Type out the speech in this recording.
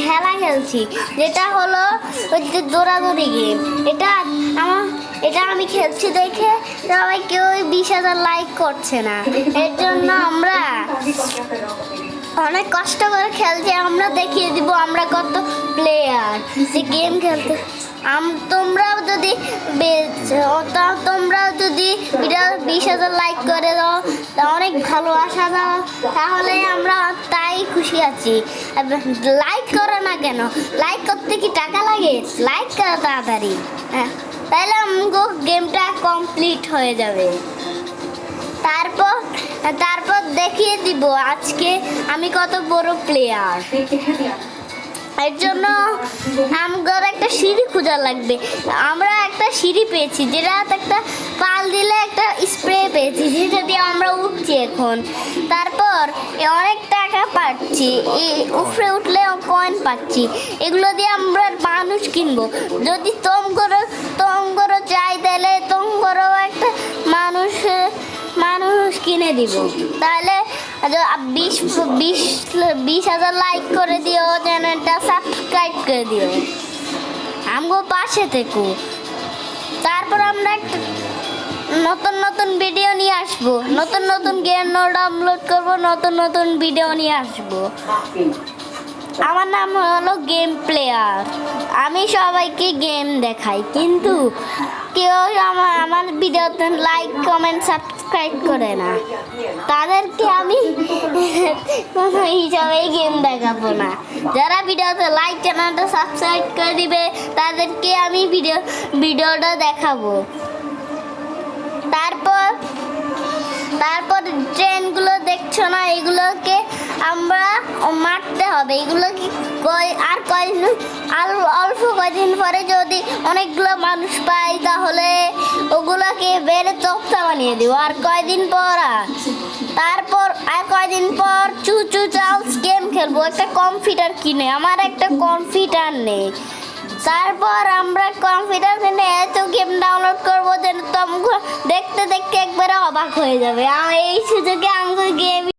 খেলা খেলছি, যেটা হলো ওই যে দৌড়াদৌড়ি গেম। এটা আমি খেলছি দেখে সবাই কেউ 20,000 লাইক করছে না। এর জন্য আমরা অনেক কষ্ট করে খেলছি। আমরা দেখিয়ে দিব আমরা কত প্লেয়ার যে গেম খেলতে। তোমরাও যদি ভিডিও 20,000 লাইক করে দাও, তা অনেক ভালোবাসা দাও, তাহলে আমরা তাই খুশি আছি। লাইক করো না কেন? লাইক করতে কি টাকা লাগে? লাইক করো তাড়াতাড়ি, হ্যাঁ, তাহলে আমাকে গেমটা কমপ্লিট হয়ে যাবে। তারপর দেখিয়ে দিব আজকে আমি কত বড় প্লেয়ার। এর জন্য আমাদের একটা সিঁড়ি খোঁজা লাগবে। আমরা একটা সিঁড়ি পেয়েছি, যেটা একটা পাল দিলে একটা স্প্রে পেয়েছি, যেটা দিয়ে আমরা উঠছি এখন। তারপর অনেক টাকা পাচ্ছি, উপরে উঠলে কয়েন পাচ্ছি। এগুলো দিয়ে আমরা মানুষ কিনবো। যদি তোমরা চাই তাহলে তোমরাও একটা মানুষ কিনে দিব। তাহলে 20,000 লাইক করে দিও, চ্যানেলটা সাবস্ক্রাইব করে দিও, আমগো পাশে থেকো। তারপর আমরা নতুন ভিডিও নিয়ে আসবো, নতুন গেম ডাউনলোড করবো, নতুন ভিডিও নিয়ে আসবো। আমার নাম হলো গেম প্লেয়ার। আমি সবাইকে গেম দেখাই, কিন্তু কেউ আমার ভিডিওতে লাইক কমেন্ট সাবস্ক্রাইব করে না। তাদেরকে আমি কোনো হিসাবেই গেম দেখাবো না। যারা ভিডিওতে লাইক চ্যানেলটা সাবস্ক্রাইব করে দিবে তাদেরকে আমি ভিডিওটা দেখাবো। তারপর ট্রেনগুলো দেখছো না, এগুলোকে আমরা মারতে হবে। এগুলোকে অল্প কয়দিন পরে যদি অনেকগুলো মানুষ পাই, তাহলে ওগুলোকে বেড়ে তক্তা বানিয়ে দিব। আর কয়দিন পর চুচু চার্লস গেম খেলবো। একটা কম্পিউটার কিনে, আমার একটা কম্পিউটার নেই। তারপর আমরা কম্পিউটার কিনে এত গেম ডাউনলোড করবো যে তোমরা দেখতে একবারে অবাক হয়ে যাবে। এই সুযোগে আমাকে গেম